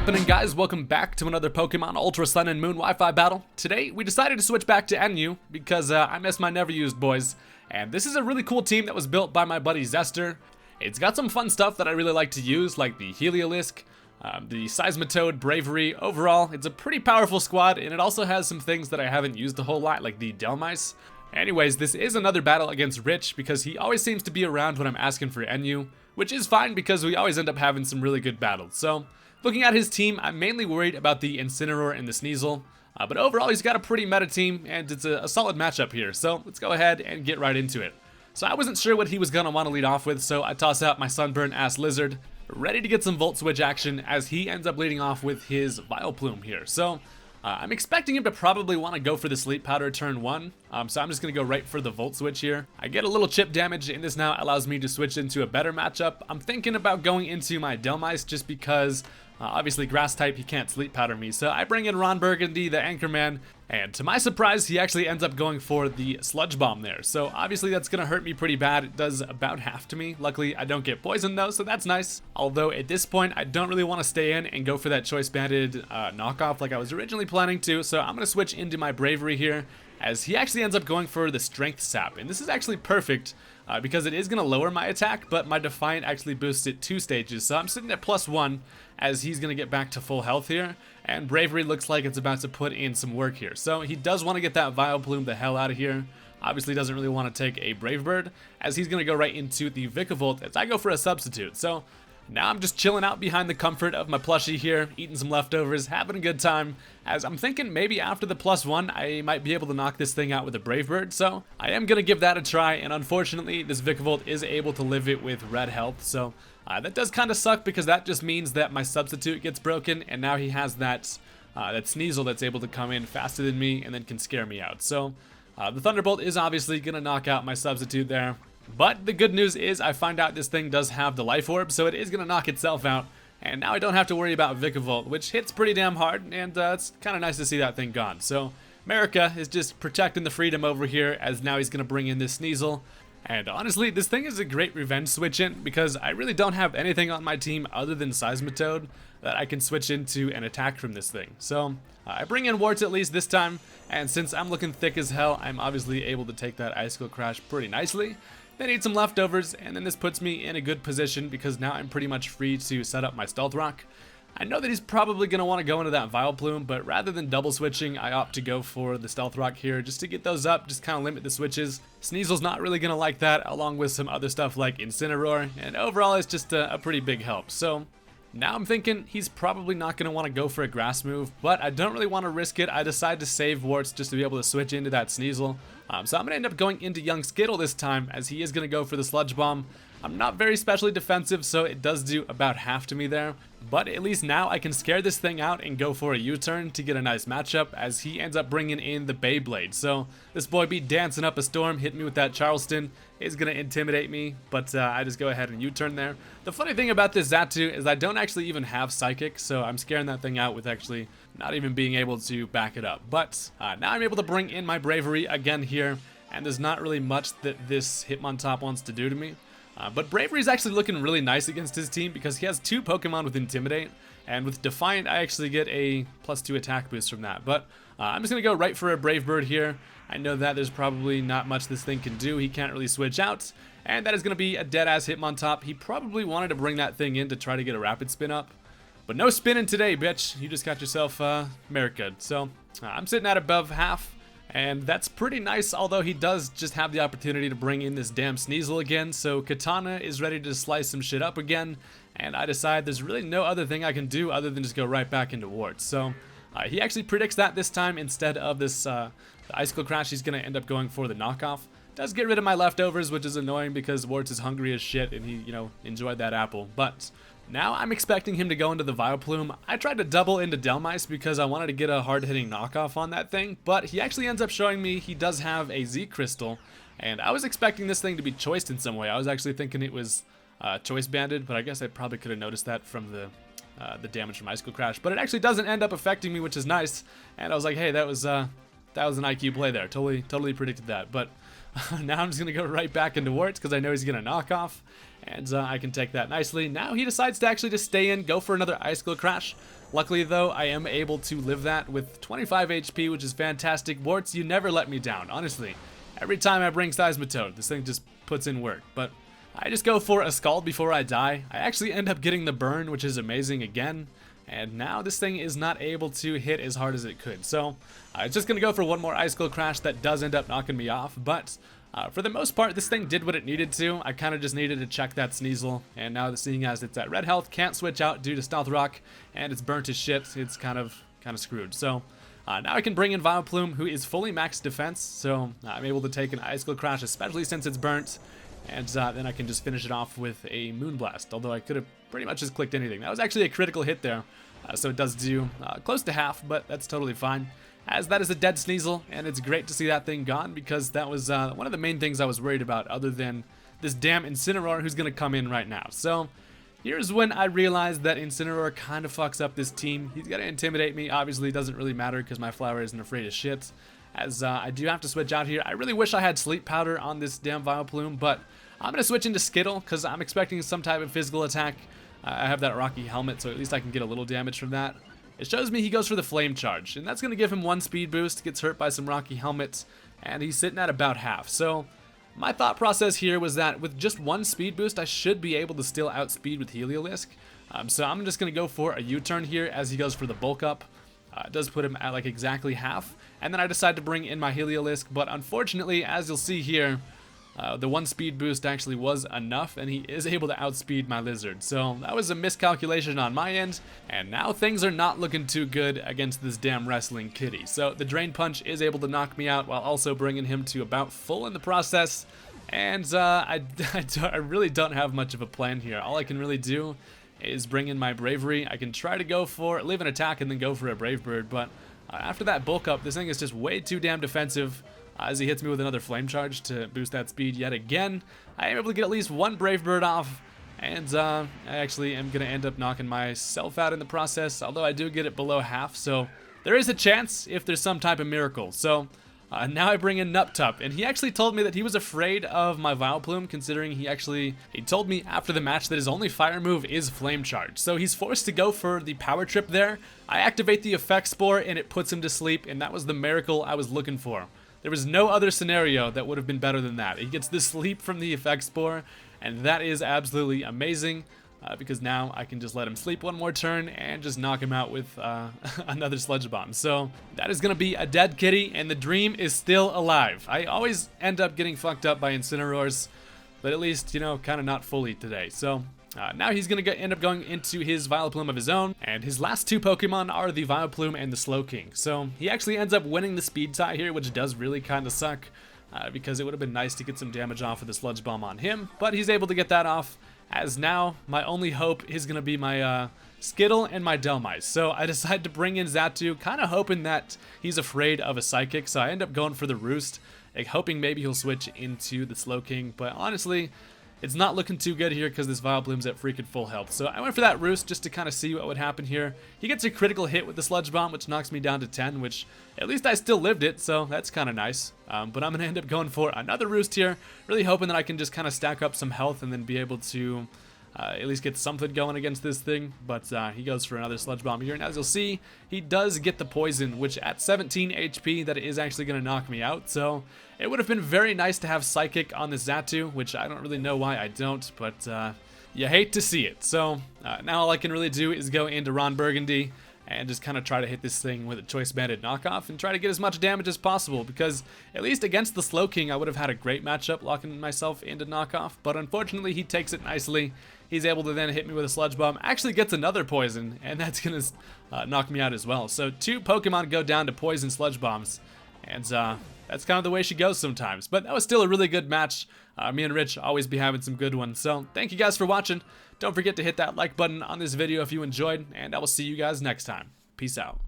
happening, guys? Welcome back to another Pokemon Ultra Sun and Moon Wi-Fi battle. Today, we decided to switch back to NU because I miss my never used boys. And this is a really cool team that was built by my buddy Zester. It's got some fun stuff that I really like to use, like the Heliolisk, the Seismitoad, Bravery. Overall, it's a pretty powerful squad, and it also has some things that I haven't used a whole lot, like the Delmice. Anyways, this is another battle against Rich because he always seems to be around when I'm asking for NU, which is fine because we always end up having some really good battles. So, looking at his team, I'm mainly worried about the Incineroar and the Sneasel, but overall he's got a pretty meta team and it's a solid matchup here. So let's go ahead and get right into it. So I wasn't sure what he was going to want to lead off with, so I toss out my Sunburn Ass Lizard, ready to get some Volt Switch action as he ends up leading off with his Vileplume here. So I'm expecting him to probably want to go for the Sleep Powder turn 1, so I'm just going to go right for the Volt Switch here. I get a little chip damage, and this now allows me to switch into a better matchup. I'm thinking about going into my Delmice just because, obviously Grass type, he can't Sleep Powder me, so I bring in Ron Burgundy, the Anchorman, and to my surprise, he actually ends up going for the Sludge Bomb there. So obviously that's going to hurt me pretty bad. It does about half to me. Luckily, I don't get poisoned though, so that's nice. Although at this point, I don't really want to stay in and go for that Choice Banded knockoff like I was originally planning to, so I'm going to switch into my Bravery here, as he actually ends up going for the Strength Sap. And this is actually perfect because it is going to lower my attack, but my Defiant actually boosts it 2 stages. So I'm sitting at +1 as he's going to get back to full health here. And Bravery looks like it's about to put in some work here. So he does want to get that Vileplume the hell out of here. Obviously doesn't really want to take a Brave Bird, as he's going to go right into the Vikavolt as I go for a substitute. So now I'm just chilling out behind the comfort of my plushie here, eating some leftovers, having a good time, as I'm thinking maybe after the +1 I might be able to knock this thing out with a Brave Bird, so I am going to give that a try, and unfortunately this Vikavolt is able to live it with red health, so that does kind of suck because that just means that my substitute gets broken, and now he has that Sneasel that's able to come in faster than me and then can scare me out. So the Thunderbolt is obviously going to knock out my substitute there. But the good news is I find out this thing does have the Life Orb, so it is going to knock itself out. And now I don't have to worry about Vikavolt, which hits pretty damn hard, and it's kind of nice to see that thing gone. So America is just protecting the freedom over here, as now he's going to bring in this Sneasel. And honestly, this thing is a great revenge switch in, because I really don't have anything on my team other than Seismitoad that I can switch into and attack from this thing. So I bring in Warts at least this time, and since I'm looking thick as hell, I'm obviously able to take that Icicle Crash pretty nicely. Then eat some leftovers, and then this puts me in a good position because now I'm pretty much free to set up my Stealth Rock. I know that he's probably going to want to go into that Vileplume, but rather than double switching, I opt to go for the Stealth Rock here just to get those up, just kind of limit the switches. Sneasel's not really going to like that, along with some other stuff like Incineroar, and overall it's just a pretty big help. So now I'm thinking he's probably not going to want to go for a grass move, but I don't really want to risk it. I decide to save Warts just to be able to switch into that Sneasel. So I'm going to end up going into Young Skittle this time, as he is going to go for the Sludge Bomb. I'm not very specially defensive, so it does do about half to me there. But at least now I can scare this thing out and go for a U-turn to get a nice matchup, as he ends up bringing in the Beyblade. So this boy be dancing up a storm, hitting me with that Charleston, is going to intimidate me, but I just go ahead and U-turn there. The funny thing about this Xatu is I don't actually even have Psychic, so I'm scaring that thing out with actually not even being able to back it up. But now I'm able to bring in my Bravery again here, and there's not really much that this Hitmontop wants to do to me. But Bravery is actually looking really nice against his team because he has 2 Pokemon with Intimidate, and with Defiant I actually get a +2 attack boost from that. But I'm just going to go right for a Brave Bird here. I know that there's probably not much this thing can do. He can't really switch out, and that is going to be a dead-ass Hitmontop. He probably wanted to bring that thing in to try to get a Rapid Spin up, but no spinning today, bitch. You just got yourself America. So I'm sitting at above half. And that's pretty nice, although he does just have the opportunity to bring in this damn Sneasel again, so Katana is ready to slice some shit up again, and I decide there's really no other thing I can do other than just go right back into Warts. So he actually predicts that this time instead of this the Icicle Crash. He's going to end up going for the knockoff. Does get rid of my leftovers, which is annoying because Warts is hungry as shit and he, enjoyed that apple. But now I'm expecting him to go into the Vileplume. I tried to double into Delmice because I wanted to get a hard-hitting knockoff on that thing, but he actually ends up showing me he does have a Z Crystal, and I was expecting this thing to be choiced in some way. I was actually thinking it was choice banded, but I guess I probably could have noticed that from the damage from Icicle Crash. But it actually doesn't end up affecting me, which is nice, and I was like, hey, that was an IQ play there. Totally predicted that. But Now I'm just going to go right back into warts because I know he's going to knock off. And I can take that nicely. Now he decides to actually just stay in, go for another Icicle Crash. Luckily though, I am able to live that with 25 HP, which is fantastic. Warts, you never let me down, honestly. Every time I bring Seismitoad, this thing just puts in work. But I just go for a Scald before I die. I actually end up getting the burn, which is amazing again. And now this thing is not able to hit as hard as it could. So I'm just going to go for one more Icicle Crash that does end up knocking me off. But for the most part, this thing did what it needed to. I kind of just needed to check that Sneasel. And now seeing as it's at red health, can't switch out due to Stealth Rock. And it's burnt as shit. It's kind of screwed. So now I can bring in Vileplume, who is fully max defense. So I'm able to take an Icicle Crash, especially since it's burnt. And then I can just finish it off with a Moonblast. Although I could have pretty much just clicked anything. That was actually a critical hit there. So it does do close to half, but that's totally fine. As that is a dead Sneasel, and it's great to see that thing gone because that was one of the main things I was worried about other than this damn Incineroar who's going to come in right now. So here's when I realized that Incineroar kind of fucks up this team. He's going to intimidate me. Obviously, it doesn't really matter because my flower isn't afraid of shit. As I do have to switch out here. I really wish I had Sleep Powder on this damn Vileplume, but I'm going to switch into Skittle because I'm expecting some type of physical attack. I have that Rocky Helmet, so at least I can get a little damage from that. It shows me he goes for the Flame Charge, and that's going to give him 1 speed boost, gets hurt by some Rocky Helmets, and he's sitting at about half. So my thought process here was that with just 1 speed boost, I should be able to still outspeed with Heliolisk. So I'm just going to go for a U-turn here as he goes for the bulk up. It does put him at like exactly half, and then I decide to bring in my Heliolisk, but unfortunately, as you'll see here, the 1 speed boost actually was enough, and he is able to outspeed my Lizard. So that was a miscalculation on my end, and now things are not looking too good against this damn wrestling kitty. So the Drain Punch is able to knock me out while also bringing him to about full in the process, and I really don't have much of a plan here. All I can really do is bring in my Bravery. I can try to go for, leave an attack and then go for a Brave Bird, but after that bulk up, this thing is just way too damn defensive. As he hits me with another Flame Charge to boost that speed yet again. I am able to get at least 1 Brave Bird off, and I actually am going to end up knocking myself out in the process, although I do get it below half, so there is a chance if there's some type of miracle. So now I bring in Nuptup, and he actually told me that he was afraid of my Vileplume, considering he told me after the match that his only fire move is Flame Charge. So he's forced to go for the Power Trip there. I activate the Effect Spore, and it puts him to sleep, and that was the miracle I was looking for. There was no other scenario that would have been better than that. He gets the sleep from the Effect Spore, and that is absolutely amazing because now I can just let him sleep 1 more turn and just knock him out with another Sludge Bomb. So that is going to be a dead kitty, and the dream is still alive. I always end up getting fucked up by Incineroars, but at least, you know, kind of not fully today. So now he's going to end up going into his Vileplume of his own, and his last 2 Pokemon are the Vileplume and the Slowking. So he actually ends up winning the speed tie here, which does really kind of suck, because it would have been nice to get some damage off of the Sludge Bomb on him, but he's able to get that off, as now my only hope is going to be my Skittle and my Delmise. So I decide to bring in Xatu, kind of hoping that he's afraid of a Psychic, so I end up going for the Roost, hoping maybe he'll switch into the Slowking, but honestly, it's not looking too good here because this Vileplume's at freaking full health. So I went for that Roost just to kind of see what would happen here. He gets a critical hit with the Sludge Bomb, which knocks me down to 10, which at least I still lived it, so that's kind of nice. But I'm going to end up going for another Roost here, really hoping that I can just kind of stack up some health and then be able to at least get something going against this thing. But he goes for another Sludge Bomb here, and as you'll see, he does get the poison, which at 17 HP, that is actually going to knock me out. So it would have been very nice to have Psychic on this Xatu, which I don't really know why I don't, but you hate to see it. So now all I can really do is go into Ron Burgundy and just kind of try to hit this thing with a Choice Banded knockoff and try to get as much damage as possible, because at least against the Slowking I would have had a great matchup locking myself into knockoff, but unfortunately he takes it nicely. He's able to then hit me with a Sludge Bomb, actually gets another poison, and that's going to knock me out as well. So 2 Pokemon go down to poison Sludge Bombs, and that's kind of the way she goes sometimes. But that was still a really good match. Me and Rich always be having some good ones. So thank you guys for watching. Don't forget to hit that like button on this video if you enjoyed, and I will see you guys next time. Peace out.